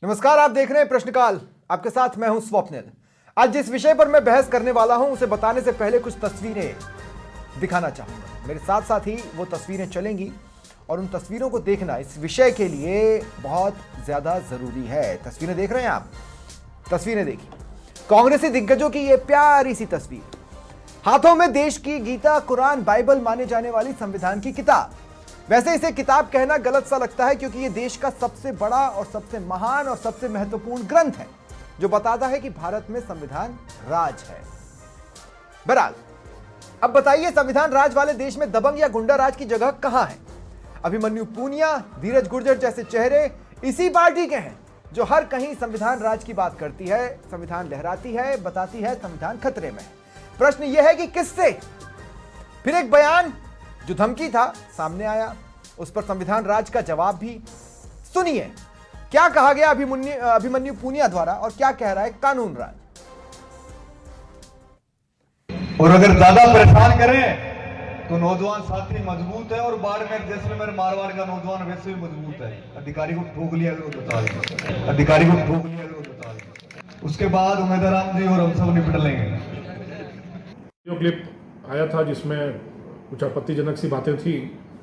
नमस्कार, आप देख रहे हैं प्रश्नकाल। आपके साथ मैं हूं स्वप्निल। आज जिस विषय पर मैं बहस करने वाला हूं उसे बताने से पहले कुछ तस्वीरें दिखाना चाहूंगा। मेरे साथ साथ ही वो तस्वीरें चलेंगी और उन तस्वीरों को देखना इस विषय के लिए बहुत ज्यादा जरूरी है। तस्वीरें देख रहे हैं आप? तस्वीरें देखिए। कांग्रेसी दिग्गजों की ये प्यारी सी तस्वीर, हाथों में देश की गीता, कुरान, बाइबल माने जाने वाली संविधान की किताब। वैसे इसे किताब कहना गलत सा लगता है क्योंकि यह देश का सबसे बड़ा और सबसे महान और सबसे महत्वपूर्ण ग्रंथ है जो बताता है कि भारत में संविधान राज है। बहरहाल, अब बताइए, संविधान राज वाले देश में दबंग या गुंडा राज की जगह कहां है? अभिमन्यु पूनिया, धीरज गुर्जर जैसे चेहरे इसी पार्टी के हैं जो हर कहीं संविधान राज की बात करती है, संविधान लहराती है, बताती है संविधान खतरे में है। प्रश्न यह है कि किससे? फिर एक बयान जो धमकी था सामने आया, उस पर संविधान राज का जवाब भी सुनिए। क्या कहा गया अभिमन्यु पूनिया द्वारा और क्या कह रहा है कानून राज। और अगर ज्यादा परेशान करें तो नौजवान साथी मजबूत है और बाड़मेर जैसलमेर मारवाड़ का नौजवान वैसे भी मजबूत है। अधिकारी को ठोक लिया अगर वो बता दें, अधिकारी को ठोक लिया अगर वो बता दें, उसके बाद उमेदराम जी और हम सब निपट लेंगे। जो क्लिप आया था जिसमें कुछ आपत्तिजनक सी बातें थी,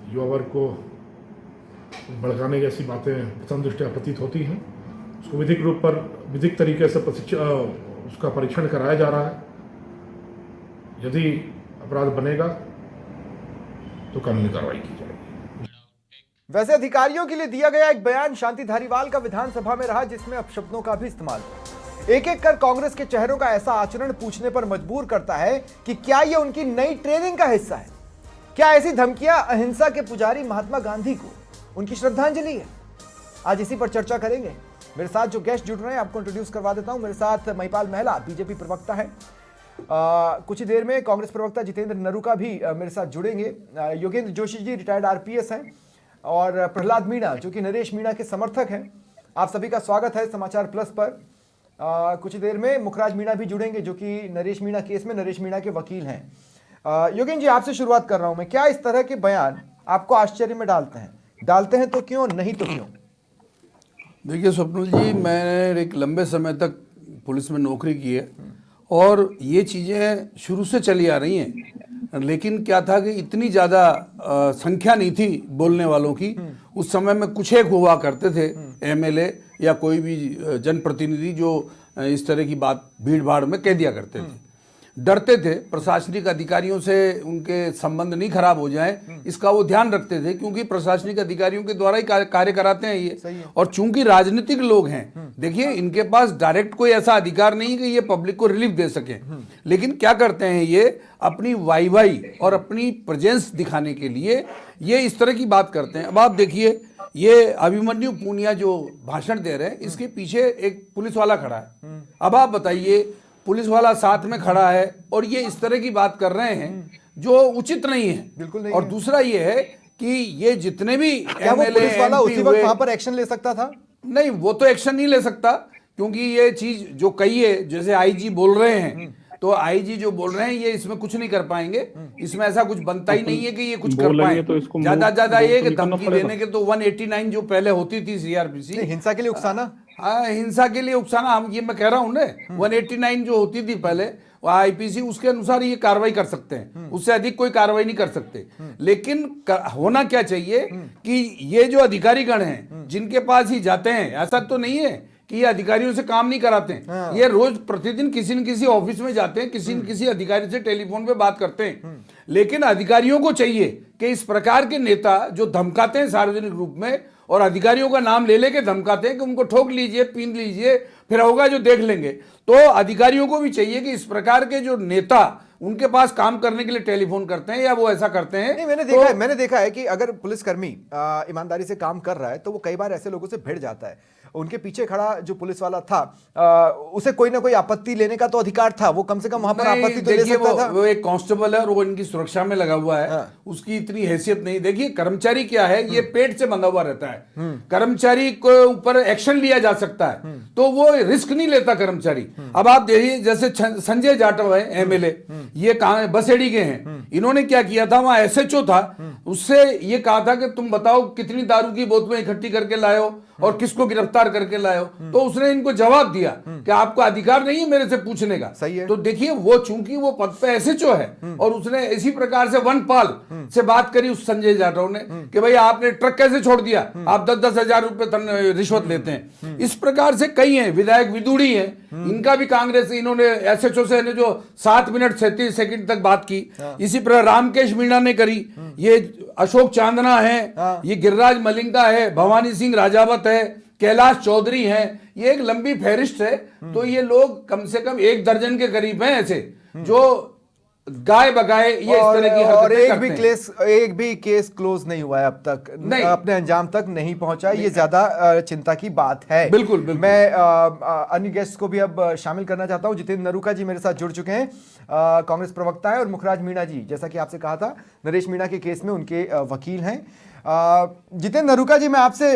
युवा वर्ग को भड़काने जैसी बातें प्रथम दृष्टया प्रतीत होती हैं, उसको विधिक तरीके से उसका परीक्षण कराया जा रहा है। यदि अपराध बनेगा तो कानूनी कार्रवाई की जाएगी। वैसे अधिकारियों के लिए दिया गया एक बयान शांति धारीवाल का विधानसभा में रहा जिसमें अपशब्दों का भी इस्तेमाल था। एक एक कर कांग्रेस के चेहरों का ऐसा आचरण पूछने पर मजबूर करता है कि क्या यह उनकी नई ट्रेनिंग का हिस्सा है? क्या ऐसी धमकियां अहिंसा के पुजारी महात्मा गांधी को उनकी श्रद्धांजलि है? आज इसी पर चर्चा करेंगे। मेरे साथ जो गेस्ट जुड़ रहे हैं आपको इंट्रोड्यूस करवा देता हूं। मेरे साथ महिपाल महला बीजेपी प्रवक्ता है, कुछ ही देर में कांग्रेस प्रवक्ता जितेंद्र नरूका भी मेरे साथ जुड़ेंगे। योगेंद्र जोशी जी रिटायर्ड आरपीएस हैं और प्रहलाद मीणा जो कि नरेश मीणा के समर्थक हैं। आप सभी का स्वागत है समाचार प्लस पर। कुछ ही देर में मुखराज मीणा भी जुड़ेंगे जो कि नरेश मीणा केस में नरेश मीणा के वकील हैं। योगेंद्र जी, आपसे शुरुआत कर रहा हूं मैं। क्या इस तरह के बयान आपको आश्चर्य में डालते हैं तो क्यों, नहीं तो क्यों? देखिए स्वप्निल जी, मैंने एक लंबे समय तक पुलिस में नौकरी की है और ये चीज़ें शुरू से चली आ रही हैं, लेकिन क्या था कि इतनी ज़्यादा संख्या नहीं थी बोलने वालों की। उस समय में कुछ एक हुआ करते थे एमएलए या कोई भी जनप्रतिनिधि जो इस तरह की बात भीड़ भाड़ में कह दिया करते थे। डरते थे प्रशासनिक अधिकारियों से, उनके संबंध नहीं खराब हो जाए इसका वो ध्यान रखते थे, क्योंकि प्रशासनिक अधिकारियों के द्वारा ही कार्य कराते हैं ये। और चूंकि राजनीतिक लोग हैं, देखिए इनके पास डायरेक्ट कोई ऐसा अधिकार नहीं कि ये पब्लिक को रिलीफ दे सके, लेकिन क्या करते हैं ये अपनी वाई और अपनी प्रेजेंस दिखाने के लिए ये इस तरह की बात करते हैं। अब आप देखिए, ये अभिमन्यु पूनिया जो भाषण दे रहे हैं इसके पीछे एक पुलिस वाला खड़ा है। अब आप बताइए, पुलिस वाला साथ में खड़ा है और ये इस तरह की बात कर रहे हैं जो उचित नहीं है। बिल्कुल नहीं। और दूसरा ये है कि ये जितने भी एमएलए पुलिस वाला उसी वक्त वहां पर एक्शन ले सकता था? नहीं, वो तो एक्शन नहीं ले सकता, क्योंकि ये चीज जो कही है, जैसे आईजी बोल रहे हैं, तो आईजी जो बोल रहे हैं ये इसमें कुछ नहीं कर पाएंगे। इसमें ऐसा कुछ बनता ही नहीं है कि ये कुछ कर पाए। तो ज्यादा ये कि धमकी देने के तो 189 जो पहले होती थी सीआरपीसी, हिंसा के लिए उकसाना। हाँ, हिंसा के लिए उकसाना, हम ये मैं कह रहा हूँ ना, 189 जो होती थी पहले आईपीसी, उसके अनुसार ये कार्रवाई कर सकते हैं, उससे अधिक कोई कार्रवाई नहीं कर सकते। लेकिन होना क्या चाहिए कि ये जो अधिकारीगण हैं जिनके पास ही जाते हैं, ऐसा तो नहीं है कि ये अधिकारियों से काम नहीं कराते हैं। ये रोज प्रतिदिन किसी न किसी ऑफिस में जाते हैं, किसी न किसी अधिकारी से टेलीफोन पे बात करते हैं। लेकिन अधिकारियों को चाहिए कि इस प्रकार के नेता जो धमकाते हैं सार्वजनिक रूप में और अधिकारियों का नाम ले लेके धमकाते हैं कि उनको ठोक लीजिए, पीन लीजिए, फिर होगा जो देख लेंगे, तो अधिकारियों को भी चाहिए कि इस प्रकार के जो नेता उनके पास काम करने के लिए टेलीफोन करते हैं या वो ऐसा करते हैं। नहीं, मैंने देखा है कि अगर पुलिसकर्मी ईमानदारी से काम कर रहा है तो वो कई बार ऐसे लोगों से भिड़ जाता है। उनके पीछे खड़ा जो पुलिस वाला था उसे कोई ना कोई आपत्ति लेने का तो अधिकार था, वो कम से कम वहां पर आपत्ति तो ले सकता था। वो एक कांस्टेबल है और वो इनकी सुरक्षा में लगा हुआ है। उसकी इतनी हैसियत नहीं। देखिए कर्मचारी क्या है, ये पेट से बंधा हुआ रहता है। कर्मचारी को ऊपर एक्शन लिया जा सकता है तो वो रिस्क नहीं लेता कर्मचारी। अब आप देखिए, जैसे संजय जाटव है एमएलए, ये कहां बसेड़ी के हैं, इन्होंने क्या किया था, वहां एसएचओ था, उससे ये कहा था कि तुम बताओ कितनी दारू की बोतलें इकट्ठी करके लाए हो और किसको गिरफ्तार करके लाए हो। तो उसने इनको जवाब दिया कि आपको अधिकार नहीं है मेरे से पूछने का। सही है। तो देखिए वो चूंकि वो पद पे एसएचओ है और उसने इसी प्रकार से वनपाल से बात करी उस संजय जाटव ने कि भाई आपने ट्रक कैसे छोड़ दिया, आप 10-10 हजार रुपए रिश्वत लेते हैं। इस प्रकार से कई हैं, विधायक विदुड़ी हैं, इनका भी कांग्रेस, इन्होंने एसएचओ से जो 7 मिनट 37 सेकंड तक बात की। इसी प्रकार रामकेश मीणा ने करी, ये अशोक चांदना है, ये गिरिराज मलिंगा है, भवानी सिंह राजावत है, कैलाश चौधरी हैं, ये एक लंबी फहरिस्त है। तो ये लोग कम से कम 1 दर्जन के करीब हैं ऐसे जो गाय बगाए ये इस तरह की और हरकतें एक भी केस क्लोज नहीं हुआ है अब तक, नहीं। अपने अंजाम तक नहीं पहुंचा। ये ज्यादा चिंता की बात है। बिल्कुल, बिल्कुल। मैं अन्य गेस्ट को भी अब शामिल करना चाहता हूं। जितेंद्र नरूका जी मेरे साथ जुड़ चुके हैं, कांग्रेस प्रवक्ता है, और मुखराज मीणा जी, जैसा कि आपसे कहा था, नरेश मीणा के केस में उनके वकील हैं। जितेंद्र नरूका जी, मैं आपसे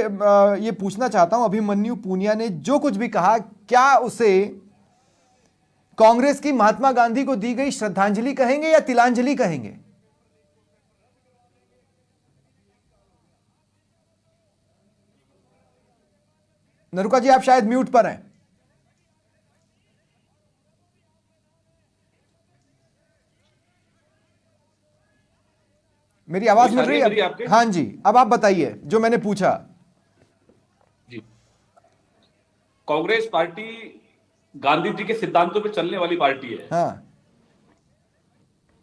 ये पूछना चाहता हूं, अभिमन्यु पूनिया ने जो कुछ भी कहा, क्या उसे कांग्रेस की महात्मा गांधी को दी गई श्रद्धांजलि कहेंगे या तिलांजलि कहेंगे? नरूका जी, आप शायद म्यूट पर हैं। मेरी आवाज मिल रही है? हाँ जी, अब आप बताइए जो मैंने पूछा। जी, कांग्रेस पार्टी गांधी जी के सिद्धांतों पे चलने वाली पार्टी है। हाँ।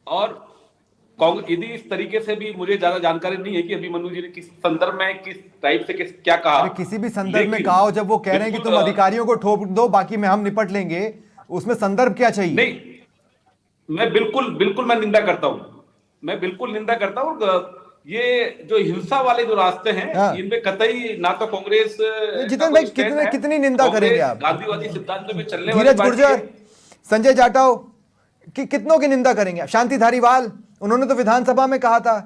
और यदि इस तरीके से भी मुझे ज्यादा जानकारी नहीं है कि अभिमन्यु जी ने किस संदर्भ में, किस टाइप से क्या कहा। किसी भी संदर्भ में कहा हो, जब वो कह रहे हैं कि तुम अधिकारियों को ठोक दो, बाकी में हम निपट लेंगे, उसमें संदर्भ क्या चाहिए? नहीं, मैं बिल्कुल मैं निंदा करता हूं, मैं बिल्कुल निंदा करता हूं। ये जो हिंसा वाले जो रास्ते हैं, हाँ। इनमें कतई ना तो कांग्रेस। जितेंद्र भाई, कितनी निंदा करेंगे आप? गांधीवादी सिद्धांतों पे चलने वाली धीरज पार्टी गुर्जर, है। संजय जाटव कितनों की निंदा करेंगे? शांति धारीवाल, उन्होंने तो विधानसभा में कहा था।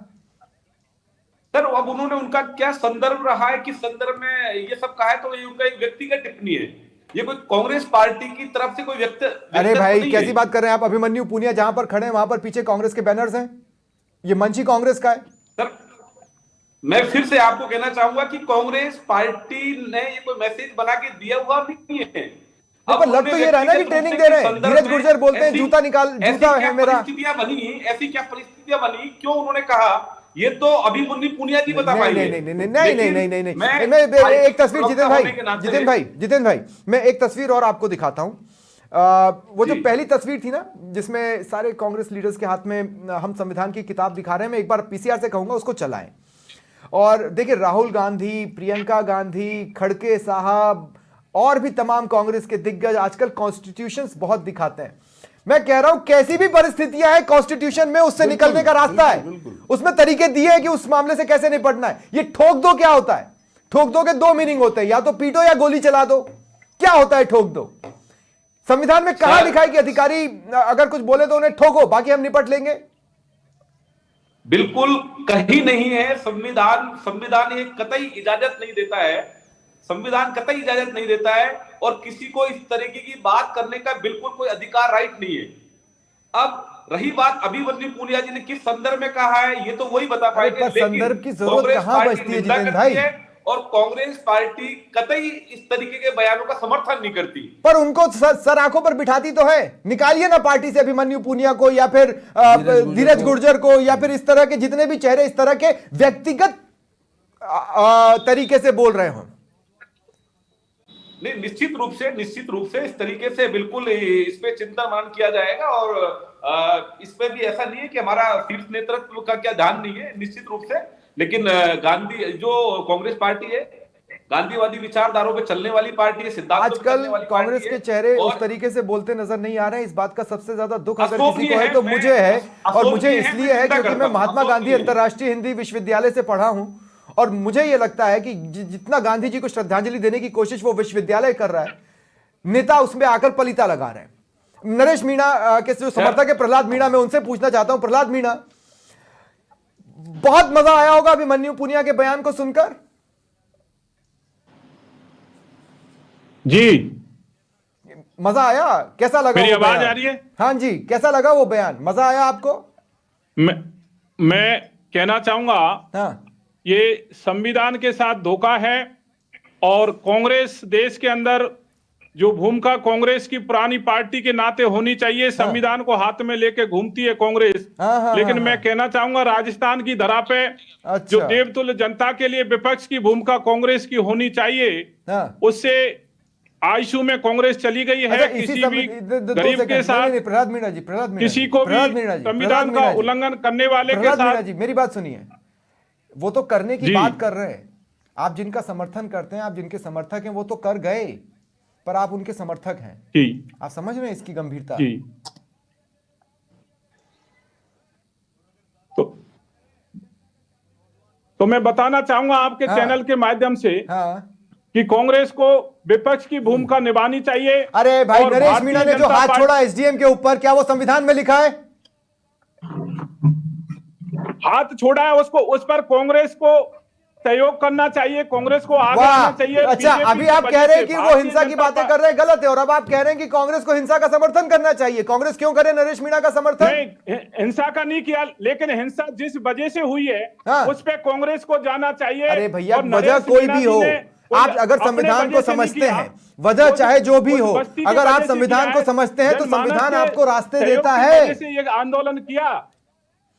सर, अब उन्होंने, उनका क्या संदर्भ रहा है, किस संदर्भ में ये सब कहा है, तो ये उनका एक व्यक्तिगत टिप्पणी है। ये कोई कांग्रेस पार्टी की तरफ से कोई अरे भाई, कैसी बात कर रहे हैं आप? अभिमन्यु पूनिया जहां पर खड़े हैं वहां पर पीछे कांग्रेस के बैनर्स हैं, ये मंच ही कांग्रेस का है। सर, मैं फिर से आपको कहना चाहूंगा कि कांग्रेस पार्टी ने ये कोई मैसेज बना के दिया हुआ नहीं है। अब लग तो ये रहा ना कि ट्रेनिंग दे रहे हैं। धीरज गुर्जर बोलते हैं जूता निकाल, जूता है मेरा। ऐसी क्या परिस्थितियां बनी, क्यों उन्होंने कहा, ये तो अभिमन्यु पूनिया जी बता पाएंगे। नहीं। मैं एक तस्वीर, जितेंद्र भाई, मैं एक तस्वीर और आपको दिखाता हूं। वो जो पहली तस्वीर थी ना, जिसमें सारे कांग्रेस लीडर्स के हाथ में हम संविधान की किताब दिखा रहे हैं, मैं एक बार पीसीआर से कहूंगा उसको चलाएं। और देखिए, राहुल गांधी, प्रियंका गांधी, खड़गे साहब और भी तमाम कांग्रेस के दिग्गज आजकल कॉन्स्टिट्यूशंस बहुत दिखाते हैं। मैं कह रहा हूं, कैसी भी परिस्थितियां हैं कॉन्स्टिट्यूशन में, उससे निकलने का रास्ता है, उसमें तरीके दिए हैं कि उस मामले से कैसे निपटना है। ये ठोक दो क्या होता है? ठोक दो के 2 मीनिंग होते हैं, या तो पीटो या गोली चला दो। क्या होता है ठोक दो? संविधान में कहां लिखा है कि अधिकारी अगर कुछ बोले तो उन्हें ठोको, बाकी हम निपट लेंगे? बिल्कुल कहीं नहीं है। संविधान ये कतई इजाजत नहीं देता है, संविधान कतई इजाजत नहीं देता है, और किसी को इस तरीके की बात करने का बिल्कुल कोई अधिकार, राइट नहीं है। अब रही बात अभिमन्यु पूनिया जी ने किस संदर्भ में कहा है, ये तो वही बता पाएंगे। संदर्भ की जरूरत कहां बचती है जितेंद्र भाई? और कांग्रेस पार्टी कतई इस तरीके के बयानों का समर्थन नहीं करती। पर उनको सर आंखों पर बिठाती तो है। निकालिए ना पार्टी से अभिमन्यु पूनिया को, या फिर धीरज गुर्जर को, या फिर इस तरह के जितने भी चेहरे इस तरह के व्यक्तिगत तरीके से बोल रहे हो। नहीं, निश्चित रूप से इस तरीके से बिल्कुल इस पे चिंतन मनन किया जाएगा। और इस पे भी ऐसा नहीं है कि हमारा शीर्ष नेतृत्व का क्या ध्यान नहीं है, निश्चित रूप से। लेकिन गांधी, जो कांग्रेस पार्टी है, गांधीवादी विचारधाराओं पे चलने वाली पार्टी है, सिद्धांतों पे चलने वाली आजकल कांग्रेस के चेहरे उस तरीके से बोलते नजर नहीं आ रहे हैं। इस बात का सबसे ज्यादा दुख अगर किसी को है तो मुझे है, और मुझे इसलिए है क्योंकि मैं महात्मा गांधी अंतर्राष्ट्रीय हिंदी विश्वविद्यालय से पढ़ा हूं, और मुझे यह लगता है कि जितना गांधी जी को श्रद्धांजलि देने की कोशिश वो विश्वविद्यालय कर रहा है, नेता उसमें आकर पलीता लगा रहे हैं। नरेश मीणा के जो समर्थक है प्रहलाद मीणा, मैं उनसे पूछना चाहता हूं, प्रहलाद मीणा, बहुत मजा आया होगा अभिमन्यु पूनिया के बयान को सुनकर? जी, मजा आया? कैसा लगा? मेरी आवाज आ रही है? हाँ जी, कैसा लगा वो बयान? मजा आया आपको? कहना चाहूंगा, हाँ ये संविधान के साथ धोखा है। और कांग्रेस देश के अंदर जो भूमिका कांग्रेस की पुरानी पार्टी के नाते होनी चाहिए, संविधान को हाथ में लेके घूमती है कांग्रेस। हाँ, लेकिन हाँ, मैं कहना चाहूंगा राजस्थान की धरा पे जो अच्छा। देवतुल्य जनता के लिए विपक्ष की भूमिका कांग्रेस की होनी चाहिए, हाँ उससे आईसीयू में कांग्रेस चली गई है। अच्छा, इसी किसी समय भी दो गरीब सेकंड, के नहीं, साथ नहीं, प्रहलाद मीणा जी, प्रहलाद मीणा किसी जी, को भी प्रहलाद मीणा जी, प्रहलाद संविधान का मीणा जी, उल्लंघन करने वाले के प्रहलाद मीणा साथ। जी, मेरी बात सुनिए। वो तो करने की जी। बात कर रहे हैं, आप जिनका समर्थन करते हैं, आप जिनके समर्थक हैं, वो तो कर गए, पर आप उनके समर्थक हैं। जी आप समझ रहे हैं इसकी गंभीरता? जी। तो मैं बताना चाहूंगा आपके हाँ। चैनल के माध्यम से हाँ कि कांग्रेस को विपक्ष की भूमिका निभानी चाहिए। अरे भाई, और नरेश भारतीय मीणा ने जो जनता हाथ पार्टी- छोड़ा एसडीएम के ऊपर, क्या वो संविधान में लिखा है? हाथ छोड़ा है, उसको उस पर कांग्रेस को सहयोग करना चाहिए, कांग्रेस को आगे वाह, आना चाहिए। अच्छा, बीजेपी अभी की आप वजह कह रहे से हैं कि वो भारतीय हिंसा की जनता बातें कर रहे हैं, गलत है, और अब आप कह रहे हैं कि कांग्रेस को हिंसा का समर्थन करना चाहिए। कांग्रेस क्यों करे नरेश मीणा का समर्थन? नहीं, हिंसा का नहीं किया, लेकिन हिंसा जिस वजह से हुई है हाँ। उस पे कांग्रेस को जाना चाहिए। अरे भैया, और वजह नरेश कोई मीणा भी जी हो, ने आप अगर अपने संविधान वजह को से नहीं समझते किया। हैं, वजह वो चाहे जो भी हो, बस्ती की अगर वजह आप से संविधान किया को है, समझते हैं तो जनमानस संविधान के आपको रास्ते सहयोग देता की है। वजह से ये आंदोलन किया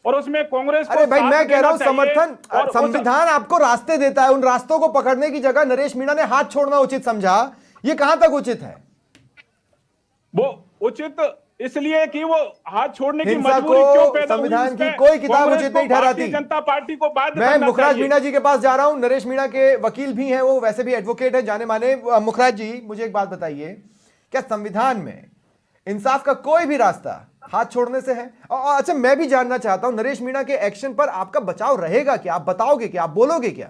और उसमें कांग्रेस को अरे भाई, साथ मैं कह रहा हूं देना चाहिए। समर्थन, और संविधान आपको रास्ते देता है, उन रास्तों को पकड़ने की जगह नरेश मीणा ने हाथ छोड़ना उचित समझा। ये कहां तक उचित है? वो उचित इसलिए कि वो हाथ छोड़ने की हिंसा मजबूरी क्यों को पैदा हुई, संविधान उस पे की कोई किताब कांग्रेस उचित को नहीं ठहराती। भारतीय जनता पार्टी को बाध्य मैं करना मुखराज चाहिए। मीणा जी के पास जा रहा हूं। नरेश मीणा के वकील भी हैं, वो वैसे भी एडवोकेट हैं जाने माने। मुखराज जी, मुझे एक बात बताइए, क्या संविधान में इंसाफ का कोई भी रास्ता हाथ छोड़ने से है? और अच्छा, मैं भी जानना चाहता हूं, नरेश मीणा के एक्शन पर आपका बचाव रहेगा क्या? आप बताओगे क्या? आप बोलोगे क्या?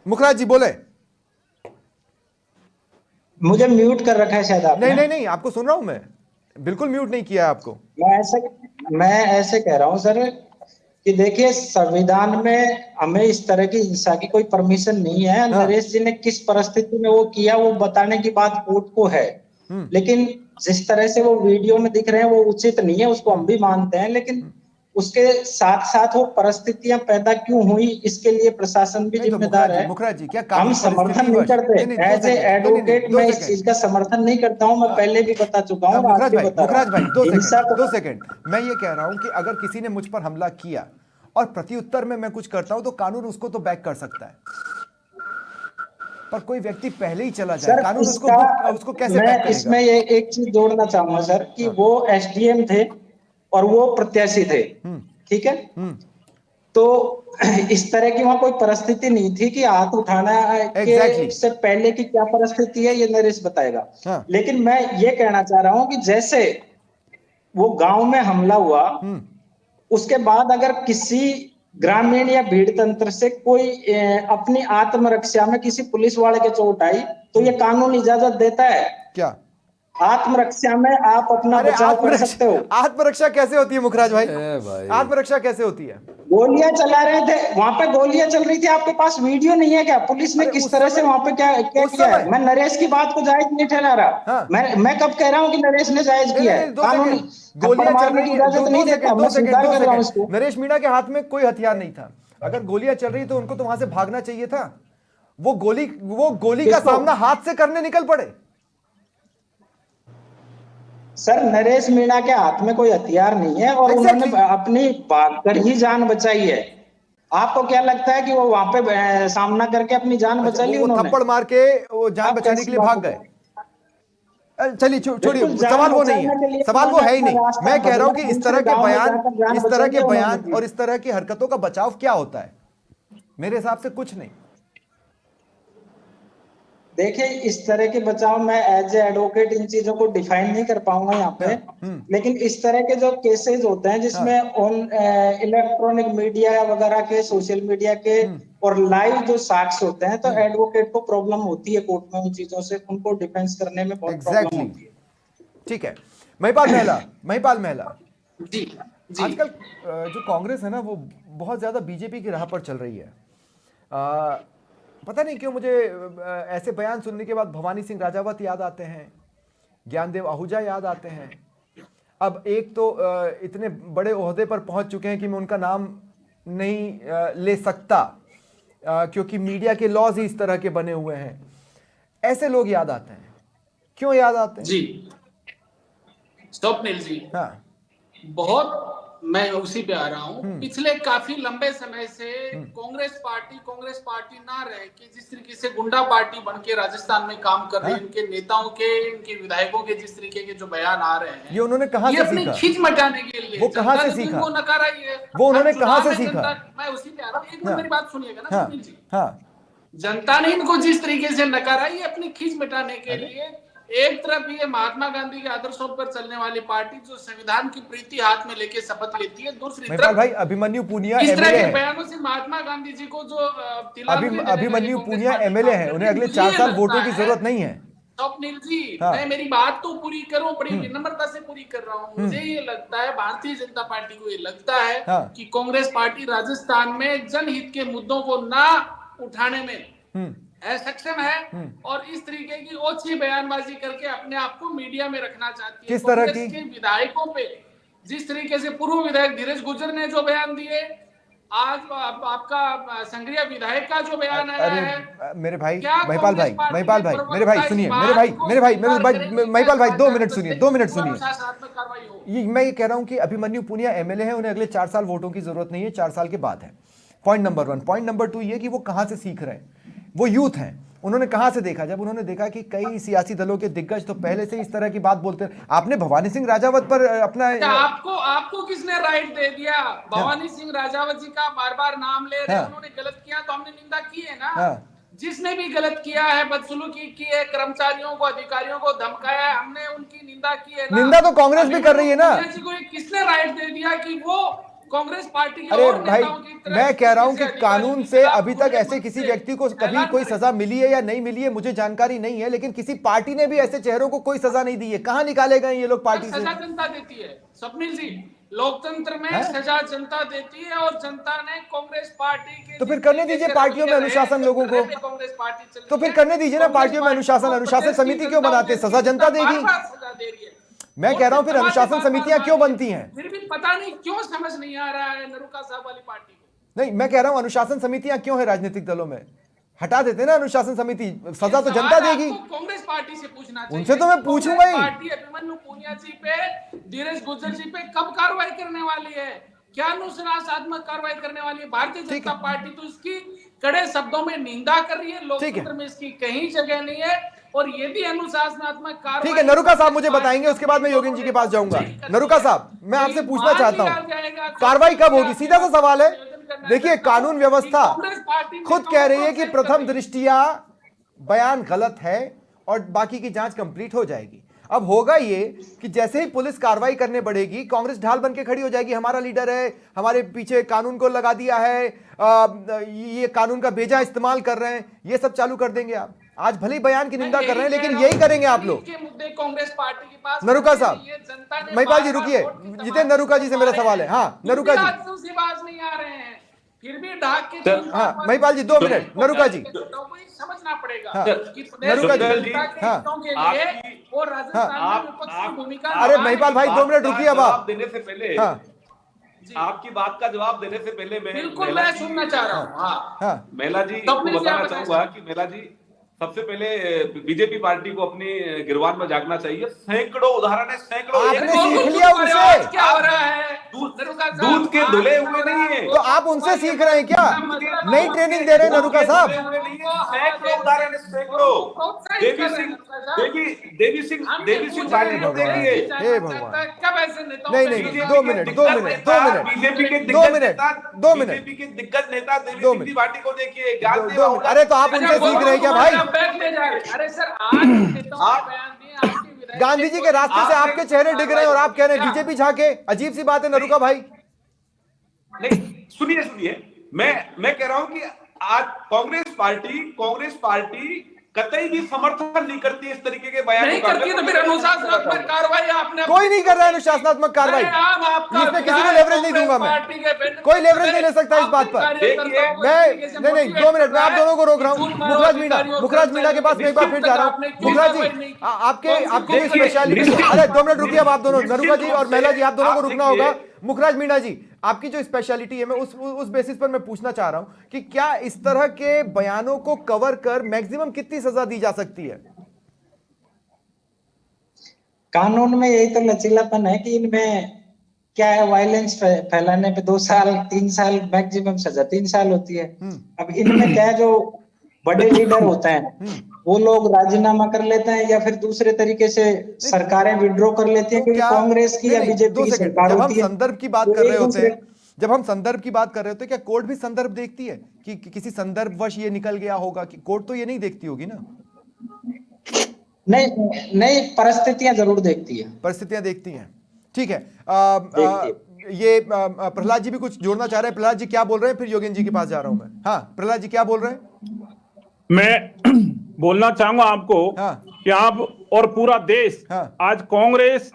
मुखराज जी बोले। मुझे म्यूट कर रखा है शायद आपने। नहीं नहीं नहीं, आपको सुन रहा हूं मैं, बिल्कुल म्यूट नहीं किया है आपको। मैं ऐसे कह रहा हूं सर कि देखिए, संविधान में हमें इस तरह की हिंसा की कोई परमिशन नहीं है। हाँ। नरेश जी ने किस परिस्थिति में वो किया, वो बताने की बात कोर्ट को है। लेकिन जिस तरह से वो वीडियो में दिख रहे हैं वो उचित नहीं है, उसको हम भी मानते हैं। लेकिन उसके साथ साथ वो परिस्थितियां पैदा क्यों हुई, इसके लिए प्रशासन भी नहीं तो जिम्मेदार है। मुखराज जी, क्या हम कानून समर्थन नहीं करते। एज ए एडवोकेट मैं इस चीज का समर्थन नहीं करता हूं। मैं पहले भी बता चुका हूं, आज भी बता रहा हूं। दो सेकंड, मैं ये कह रहा हूं कि अगर किसी ने मुझ पर हमला किया और प्रत्युत्तर में मैं कुछ करता हूं तो कानून उसको तो बैक कर सकता है, पर कोई व्यक्ति पहले ही चला जाए, कानून उसको कैसे बैक मैं करेगा? इसमें ये एक चीज जोड़ना चाहूंगा सर कि वो एसडीएम थे और वो प्रत्याशी थे, ठीक है। तो इस तरह की वहां कोई परिस्थिति नहीं थी कि हाथ उठाना के से पहले की क्या परिस्थिति है ये नरेश बताएगा। लेकिन मैं ये कहना चाह रहा हूं कि जैसे वो गांव में हमला हुआ, उसके बाद अगर किसी ग्रामीण या भीड़ तंत्र से कोई अपनी आत्मरक्षा में किसी पुलिस वाले के चोट आई तो ये कानून इजाजत देता है क्या? आत्मरक्षा में आप अपना बचाव कर सकते हो। आत्मरक्षा कैसे होती है मुखराज भाई? आत्मरक्षा कैसे होती है? गोलियां चला रहे थे, वहां पे गोलियां चल रही थी, आपके पास वीडियो नहीं है क्या? पुलिस ने किस तरह से वहां पे क्या किया है? मैं नरेश की बात को जायज नहीं ठहरा रहा। मैं कब कह रहा हूं कि नरेश ने जायज किया है? कानून गोलियां चल रही है, इजाजत नहीं देता। मैं स्वीकार कर रहा हूं इसको। नरेश मीणा के हाथ में कोई हथियार नहीं था, अगर गोलियां चल रही तो उनको तो वहां से भागना चाहिए था। वो गोली का सामना हाथ से करने निकल पड़े। सर, नरेश मीणा के हाथ में कोई हथियार नहीं है और उन्होंने अपनी भागकर ही जान बचाई है। आपको क्या लगता है कि वो वहां पे सामना करके अपनी जान बचा ली? उन्होंने थप्पड़ मार के वो जान बचाने के लिए भाग गए। चलिए छोड़िए, सवाल वो नहीं है, सवाल वो है ही नहीं। मैं कह रहा हूं कि इस तरह के बयान और इस तरह की हरकतों का बचाव क्या होता है? मेरे हिसाब से कुछ नहीं। देखिए, इस तरह के बचाव में एज ए एडवोकेट इन चीजों को डिफाइन नहीं कर पाऊंगा यहाँ पे। लेकिन इस तरह के जो केसेस होते हैं जिसमें ऑन इलेक्ट्रॉनिक मीडिया वगैरह के, सोशल मीडिया के और लाइव जो साक्ष्य होते हैं, तो एडवोकेट को प्रॉब्लम होती है कोर्ट में उन चीजों से, उनको डिफेंस करने में बहुत प्रॉब्लम होती है। ठीक है, महिपाल महला जी आजकल जो कांग्रेस है ना, वो बहुत ज्यादा बीजेपी की राह पर चल रही है। पता नहीं क्यों मुझे ऐसे बयान सुनने के बाद भवानी सिंह राजावत याद आते हैं, ज्ञानदेव आहूजा याद आते हैं। अब एक तो इतने बड़े ओहदे पर पहुंच चुके हैं कि मैं उनका नाम नहीं ले सकता, क्योंकि मीडिया के लॉज ही इस तरह के बने हुए हैं। ऐसे लोग याद आते हैं। क्यों याद आते हैं? जी स्वप्निल जी, हाँ, बहुत मैं उसी पे आ रहा हूँ। पिछले काफी लंबे समय से कांग्रेस पार्टी ना रहे कि जिस तरीके से गुंडा पार्टी बन के राजस्थान में काम कर रही है, इनके नेताओं के, इनके विधायकों के जिस तरीके के जो बयान आ रहे हैं, ये उन्होंने कहाँ से अपनी सीखा? खींच मटाने के लिए वो कहाँ से सीखा? वो नकारा ही है। वो उन्होंने कहाँ से सीखा? मैं उसी पे आ रहा हूँ, एक मिनट मेरी बात सुनिएगा ना सुनील जी। हाँ, जनता ने इनको जिस तरीके से नकारा, ये अपनी खींच मिटाने के लिए एक तरफ ये महात्मा गांधी के आदर्शों पर चलने वाली पार्टी जो संविधान की प्रीति हाथ में लेके शपथ लेती है, दूसरी तरफ भाई अभिमन्यु पूनिया इस तरह एमएलए के है। बयानों से महात्मा गांधी जी को जो तिलांजलि देने अभिमन्यु वाली पूनिया कांग्रेस एमएलए है, पार्टी उन्हें अगले मुझे 4 साल लगता वोटों की है, जरूरत नहीं है। स्वप्निल जी, हाँ। मैं मेरी बात तो पूरी करूं, बड़ी विनम्रता से पूरी कर रहा हूं। मुझे ये लगता है, भारतीय जनता पार्टी को ये लगता है कि कांग्रेस पार्टी राजस्थान में जनहित के मुद्दों को ना उठाने में सक्षम है और इस तरीके की ओछी बयानबाजी करके अपने आप को मीडिया में रखना चाहती है। किस तरह की? कांग्रेस के विधायकों पे जिस तरीके से पूर्व विधायक धीरज गुर्जर ने जो बयान दिए, आज आपका संग्रिया विधायक का जो बयान आया है। मेरे भाई क्या महिपाल भाई, कांग्रेस पार्टी महिपाल के भाई, प्रवक्ता मेरे भाई इस सुनिए, बात मेरे भाई को मेरे भाई स्वीकार करेंगे कि महिपाल भाई 2 ऐसा मिनट सुनिए, 2 मिनट सुनिए। अनुशासनात्मक कार्रवाई हो। मैं ये कह रहा हूं कि अभिमन्यु पूनिया एमएलए है, उन्हें अगले 4 साल वोटों की जरूरत नहीं है, 4 साल के बाद है। Point number 1। पॉइंट नंबर 2 ये कि वो कहां से सीख रहे हैं। वो यूथ हैं, उन्होंने कहां से देखा? जब उन्होंने देखा कि कई सियासी दलों के दिग्गज तो पहले से इस तरह की बात बोलते हैं। आपने भवानी सिंह राजावत पर अपना आपको किसने राइट दे दिया? भवानी सिंह राजावत जी का बार बार नाम ले रहे हैं, उन्होंने गलत किया तो हमने निंदा की है ना। जिसने भी गलत किया है, बदसलूकी की है, कर्मचारियों को, अधिकारियों को धमकाया है, हमने उनकी निंदा की है ना। निंदा तो कांग्रेस भी कर रही है ना। किसने राइट दे दिया कि वो कांग्रेस पार्टी के? अरे भाई, मैं कह रहा हूं कि कानून से अभी तक ऐसे किसी व्यक्ति को कभी कोई सजा मिली है या नहीं मिली है मुझे जानकारी नहीं है, लेकिन किसी पार्टी ने भी ऐसे चेहरों को कोई सजा नहीं दी है। कहां निकाले गए ये लोग पार्टी से? सजा जनता देती है स्वप्निल जी, लोकतंत्र में सजा जनता देती है और जनता ने कांग्रेस पार्टी के, तो फिर करने दीजिए पार्टियों में अनुशासन लोगों को। कांग्रेस पार्टी तो फिर करने दीजिए ना पार्टियों में अनुशासन। अनुशासन समिति क्यों बनाते? सजा जनता देगी। सजा दे रही है। मैं कह रहा हूं फिर अनुशासन समितियां क्यों बनती हैं? फिर भी पता नहीं क्यों समझ नहीं आ रहा है नरुका साहब वाली पार्टी को। नहीं, मैं कह रहा हूं अनुशासन समितियां क्यों है राजनीतिक दलों में? हटा देते ना अनुशासन समिति, सजा तो जनता देगी। कांग्रेस पार्टी से पूछना चाहिए। उनसे तो मैं पूछूंगा ही। पार्टी अभिमन्यु पूनिया जी पे, धीरज गुर्जर जी पे कब कार्रवाई करने वाली है? क्या अनुशासनात्मक कार्रवाई करने वाली है? भारतीय जनता पार्टी तो इसकी कड़े शब्दों में निंदा कर रही है। लोकतंत्र में इसकी कहीं जगह नहीं है और यदि अनुशासनात्मक कार्रवाई, ठीक है, नरुका साहब मुझे बताएंगे, उसके बाद मैं योगेंद्र जी के पास जाऊंगा। नरुका साहब, मैं आपसे पूछना चाहता हूं कार्रवाई कब होगी? सीधा सा सवाल है। देखिए, कानून व्यवस्था खुद कह रही है कि प्रथम दृष्टिया बयान गलत है और बाकी की जांच कंप्लीट हो जाएगी। अब होगा ये कि जैसे ही पुलिस कार्रवाई करने बढ़ेगी, कांग्रेस ढाल बन के खड़ी हो जाएगी। हमारा लीडर है, हमारे पीछे कानून को लगा दिया है, ये कानून का बेजा इस्तेमाल कर रहे हैं, ये सब चालू कर देंगे आप। आज भले ही बयान की निंदा कर रहे हैं, लेकिन यही करेंगे आप लोग। कांग्रेस पार्टी के पास नरुका साहब, महिपाल जी रुकिए, जितेंद्र नरुका जी से मेरा सवाल है। हाँ नरुका जी, बाज नहीं आ रहे हैं, फिर भी ढाक के। हाँ महिपाल जी 2 मिनट। नरुका जी समझना पड़ेगा कि नरुका जी, वो राजस्थान में विपक्ष की भूमिका। अरे महिपाल भाई 2 मिनट रुकिए। अब आप देने से पहले, आपकी बात का जवाब देने से पहले बिल्कुल मैं सुनना चाह रहा हूँ। मेला जी को बताना चाहूंगा कि मेला जी सबसे पहले बीजेपी पार्टी को अपनी गिरवान में जागना चाहिए। सैकड़ों उदाहरण है, सैकड़ों। आपने सीख लिया उनसे। क्या हो रहा है? दूध के धुले हुए नहीं है, तो आप उनसे सीख रहे हैं क्या? नई ट्रेनिंग दे रहे हैं नरुका साहब। सैकड़ों उदाहरण है, सैकड़ों। देवी सिंह पार्टी को देखिए। हे भगवान, कब ऐसे नेता? नहीं 2 मिनट बीजेपी के 2 मिनट बीजेपी के दिग्गज नेता देवी सिंह पार्टी को देखिए। अरे तो आप उनसे सीख रहे हैं क्या भाई? अरे सर, आज गांधी जी के रास्ते से आपके चेहरे दिख रहे हैं और आप कह रहे हैं बीजेपी झाके। अजीब सी बात है नरुका भाई। नहीं सुनिए, मैं कह रहा हूं कि आज कांग्रेस पार्टी कतई भी समर्थन नहीं करती इस तरीके के बयान नहीं करती तो फिर अनुशासनात्मक कार्रवाई आपने कोई नहीं कर रहा है अनुशासनात्मक कार्रवाई, इसमें किसी को लेवरेज नहीं दूंगा मैं, कोई लेवरेज नहीं ले सकता इस बात पर। मैं नहीं 2 मिनट में आप दोनों को रोक रहा हूँ। मुखराज मीणा के पास मैं एक बार फिर जा रहा हूँ। मुखराज जी आपके स्पेशलिटी, अरे 2 मिनट रुकिए अब आप दोनों, नरुका जी और महिला जी आप दोनों को रुकना होगा। मुखराज मीणा जी, आपकी जो स्पेशलिटी है, मैं उस बेसिस पर मैं पूछना चाह रहा हूं कि क्या इस तरह के बयानों को कवर कर मैक्सिमम कितनी सजा दी जा सकती है? कानून में यही तो लचीलापन है कि इनमें क्या है, वायलेंस फैलाने पे 2 साल 3 साल मैक्सिमम सजा 3 साल होती है। अब इनमें क्या है, जो बड़े लीडर होते हैं वो लोग राजीनामा कर लेते हैं या फिर दूसरे तरीके से सरकारें विड्रॉ कर लेती हैं, क्योंकि कांग्रेस की या बीजेपी की सरकार होती है। संदर्भ की बात कर रहे होते हैं, जब हम संदर्भ की बात कर रहे होते हैं, क्या कोर्ट भी संदर्भ देखती है कि किसी संदर्भवश ये निकल गया होगा? कि कोर्ट तो ये नहीं देखती होगी ना? नहीं, परिस्थितियां जरूर देखती है, परिस्थितियां देखती हैं। ठीक है, ये प्रहलाद जी भी कुछ जोड़ना चाह रहे हैं। प्रहलाद जी क्या बोल रहे हैं, फिर योगेंद्र जी के पास जा रहा हूं मैं। हाँ प्रहलाद जी क्या बोल रहे हैं? मैं बोलना चाहूंगा आपको कि आप और पूरा देश आज कांग्रेस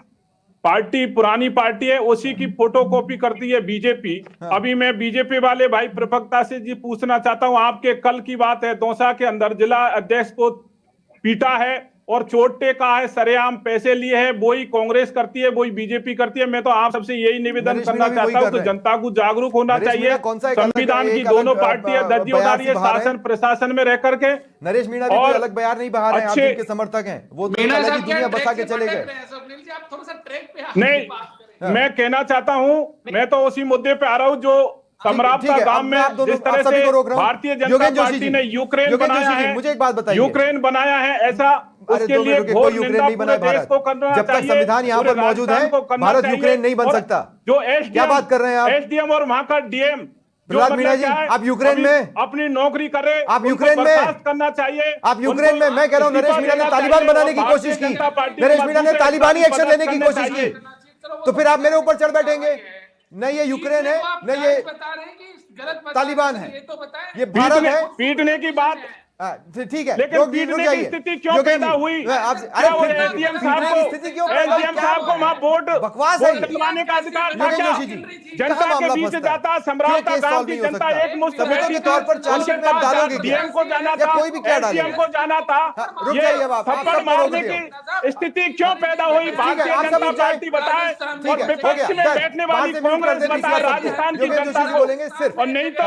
पार्टी पुरानी पार्टी है, उसी की फोटोकॉपी करती है बीजेपी। अभी मैं बीजेपी वाले भाई प्रफुल्लता से जी पूछना चाहता हूं, आपके कल की बात है, दौसा के अंदर जिला अध्यक्ष को पीटा है और चोट टेका है, सरेआम पैसे लिए हैं, वही कांग्रेस करती है, वही बीजेपी करती है। मैं तो आप सबसे यही निवेदन करना चाहता हूं कि जनता को जागरूक होना चाहिए। संविधान की दोनों पार्टियां दर्जेदारी है, शासन प्रशासन में रह करके। नरेश मीणा भी कोई अलग बयान नहीं बहा रहे हैं, आप जिनके समर्थक हैं वो तो अलग ही दुनिया बसा के चले गए। नहीं, मैं कहना चाहता हूं, मैं तो उसी मुद्दे पे आ रहा हूं जो समरावता गांव में जिस तरह से भारतीय जनता पार्टी ने यूक्रेन बनाया है, मुझे एक बात बताइए, यूक्रेन बनाया है, ऐसा उसके लिए घोर निंदा पूरे देश को करना चाहिए। जब तक संविधान यहाँ पर मौजूद है भारत यूक्रेन नहीं बन सकता। जो क्या बात कर रहे हैं आप? एसडीएम और वहां का डीएम प्रहलाद मीणा जी, आप यूक्रेन में अपनी नौकरी करे, आप यूक्रेन में करना चाहिए। आप यूक्रेन में, मैं कह रहा हूँ नरेश मीणा ने तालिबान बनाने की कोशिश की, नरेश मीणा ने तालिबानी एक्शन लेने की कोशिश की, तो फिर आप मेरे ऊपर चढ़ बैठेंगे? नहीं ये यूक्रेन है, नहीं ये तालिबान है, ये भारत है। पीटने की बात ठीक है, लेकिन पीटने की स्थिति क्यों पैदा हुई? एसडीएम साहब को वहां वोट डलवाने का अधिकार था क्या? जनता के बीच जाता, समरावता गांव की जनता एक मुश्त के तौर पर डीएम को जाना था, एसडीएम को जाना था, ये थप्पड़ मारने की स्थिति क्यों पैदा हुई? भारतीय जनता पार्टी बताए और विपक्ष में बैठने वाली कांग्रेस बताए राजस्थान की जनता को, और नहीं तो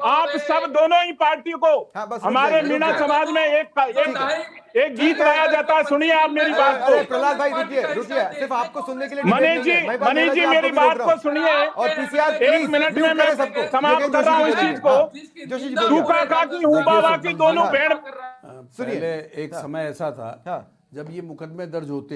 आप सब दोनों ही पार्टियों को। हमारे मीणा समाज में एक गीत गाया जाता है, सुनिए आप मेरी बात को। प्रहलाद भाई रुकिए, सिर्फ आपको सुनने के लिए मनीष जी मेरी बात को सुनिए, और पीसीआर 1 मिनट में मैं समाप्त कर रहा हूँ इस चीज को। सूखा काकी हूँ बाबा की दोनों बहन। पहले एक समय ऐसा था जब ये मुकदमे दर्ज होते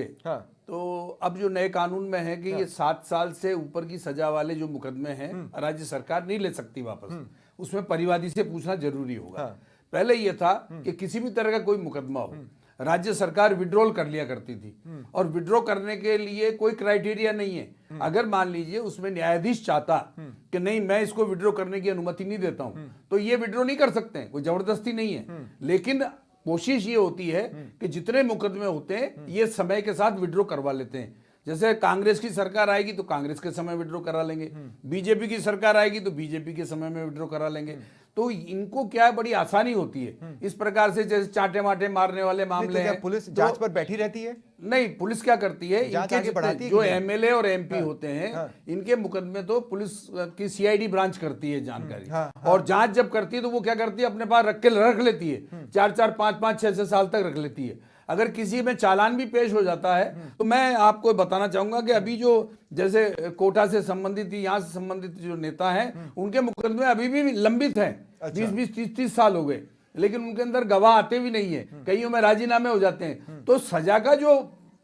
तो अब जो नए कानून में है कि ये 7 साल से ऊपर की सजा वाले जो मुकदमे हैं राज्य सरकार नहीं ले सकती वापस, उसमें परिवादी से पूछना जरूरी होगा। पहले ये था कि किसी भी तरह का कोई मुकदमा हो राज्य सरकार विड्रॉल कर लिया करती थी, और विड्रॉ करने के लिए कोई क्राइटेरिया नहीं है। अगर मान लीजिए उसमें न्यायाधीश चाहता कि नहीं मैं इसको विड्रॉ करने की अनुमति नहीं देता हूं, तो ये विड्रॉ नहीं कर सकते हैं, कोई जबरदस्ती नहीं है। लेकिन कोशिश ये होती है कि जितने मुकदमे होते हैं ये समय के साथ विड्रॉ करवा लेते हैं। जैसे कांग्रेस की सरकार आएगी तो कांग्रेस के समय विड्रॉ करा लेंगे, बीजेपी की सरकार आएगी तो बीजेपी के समय में विड्रॉ करा लेंगे। तो इनको क्या है, बड़ी आसानी होती है इस प्रकार से, जैसे चाटे माटे मारने वाले मामले हैं। पुलिस जांच पर बैठी रहती है? नहीं, पुलिस क्या करती है, इनके जो एमएलए और एमपी होते हैं इनके मुकदमे तो पुलिस की सीआईडी ब्रांच करती है जानकारी, और जांच जब करती है तो वो क्या करती है, अपने पास रख लेती है, 4-4, 5-5, 6-6 साल तक रख लेती है। अगर किसी में चालान भी पेश हो जाता है तो मैं आपको बताना चाहूंगा कि अभी जो जैसे कोटा से संबंधित, यहाँ से संबंधित जो नेता हैं उनके मुकदमे अभी भी लंबित हैं, 20-20, 30-30 साल हो गए, लेकिन उनके अंदर गवाह आते भी नहीं है, कईयों में राजीनामे हो जाते हैं। तो सजा का जो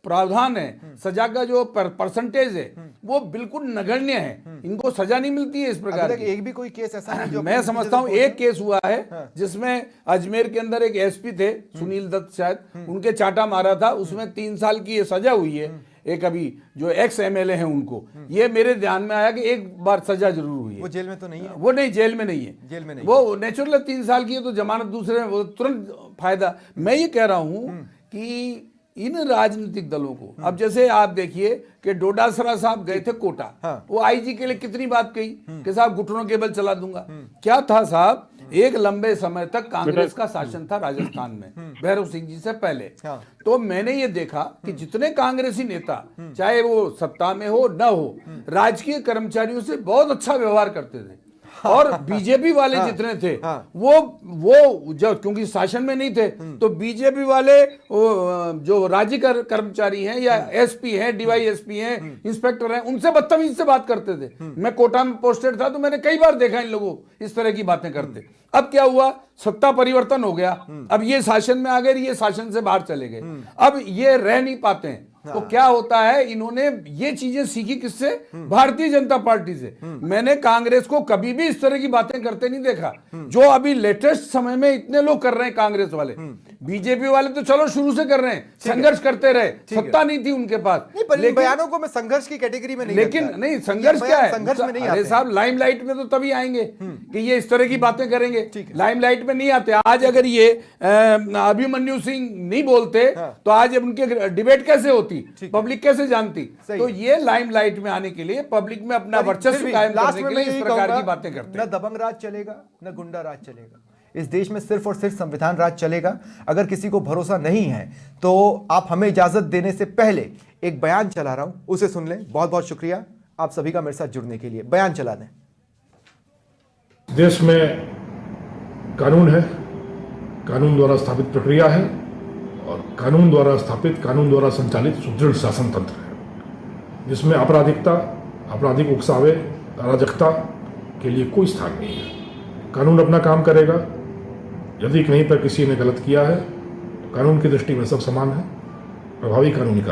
प्रावधान है, सजा का जो परसेंटेज है वो बिल्कुल नगण्य है, इनको सजा नहीं मिलती है इस प्रकार की। एक भी कोई केस ऐसा नहीं जो मैं समझता हूं एक केस हुआ है जिसमें अजमेर के अंदर एक एसपी थे सुनील दत्त शायद, उनके चाटा मारा था, उसमें 3 साल की ये सजा हुई है। एक अभी जो एक्स एमएलए हैं उनको, ये मेरे ध्यान में आया कि एक बार सजा जरूर हुई है। वो जेल में तो नहीं है? वो नहीं, जेल में नहीं है, जेल में नहीं, वो नेचुरल 3 साल की है तो जमानत दूसरे, वो तुरंत फायदा। मैं ये कह रहा हूं कि इन राजनीतिक दलों को, अब जैसे आप देखिए कि डोडासरा साहब गए थे कोटा, वो आईजी के लिए कितनी बात कही कि साहब घुटनों के बल चला दूंगा। क्या था साहब, एक लंबे समय तक कांग्रेस का शासन था राजस्थान में भैरव सिंह जी से पहले। तो मैंने ये देखा कि जितने कांग्रेसी नेता, चाहे वो सत्ता में हो न हो, राजकीय कर्मचारियों से बहुत अच्छा व्यवहार करते थे। और बीजेपी वाले जितने थे वो जब क्योंकि शासन में नहीं थे, तो बीजेपी वाले जो राज्य कर्मचारी हैं या एसपी हैं, डीवाईएसपी हैं, इंस्पेक्टर हैं, उनसे बदतमीजी से बात करते थे। मैं कोटा में पोस्टेड था तो मैंने कई बार देखा इन लोगों इस तरह की बातें करते। अब क्या हुआ, सत्ता परिवर्तन हो गया, अब ये शासन में आ गए, ये शासन से बाहर चले गए, अब ये रह नहीं पाते हैं। तो क्या होता है, इन्होंने ये चीजें सीखी किससे? भारतीय जनता पार्टी से। मैंने कांग्रेस को कभी भी इस तरह की बातें करते नहीं देखा जो अभी लेटेस्ट समय में इतने लोग कर रहे हैं कांग्रेस वाले। बीजेपी वाले तो चलो शुरू से कर रहे हैं, संघर्ष करते रहे, सत्ता नहीं थी उनके पास, लेकिन बयानों को मैं संघर्ष की कैटेगरी में नहीं, लेकिन नहीं, संघर्ष क्या है, संघर्ष में नहीं अरे साहब लाइमलाइट में तो तभी आएंगे कि ये इस तरह की बातें करेंगे, लाइमलाइट में नहीं आते। आज अगर ये अभिमन्यु सिंह नहीं बोलते तो आज उनके डिबेट कैसे होती, पब्लिक कैसे जानती? तो ये लाइमलाइट में आने के लिए, पब्लिक में अपना वर्चस्व कायम करने के लिए इस प्रकार की बातें करते हैं। न दबंग राज चलेगा, न गुंडा राज चलेगा, इस देश में सिर्फ और सिर्फ संविधान राज चलेगा। अगर किसी को भरोसा नहीं है तो आप हमें इजाजत देने से पहले एक बयान चला रहा हूं, उसे सुन लें। बहुत बहुत शुक्रिया आप सभी का मेरे साथ जुड़ने के लिए। बयान चला दें। देश में कानून है, कानून द्वारा स्थापित प्रक्रिया है और कानून द्वारा स्थापित, कानून द्वारा संचालित सुदृढ़ शासन तंत्र है, जिसमें आपराधिकता, आपराधिक उकसावे, अराजकता के लिए कोई स्थान नहीं है। कानून अपना काम करेगा। यदि कहीं पर किसी ने गलत किया है तो कानून की दृष्टि में सब समान है। प्रभावी कानूनी कार्रवाई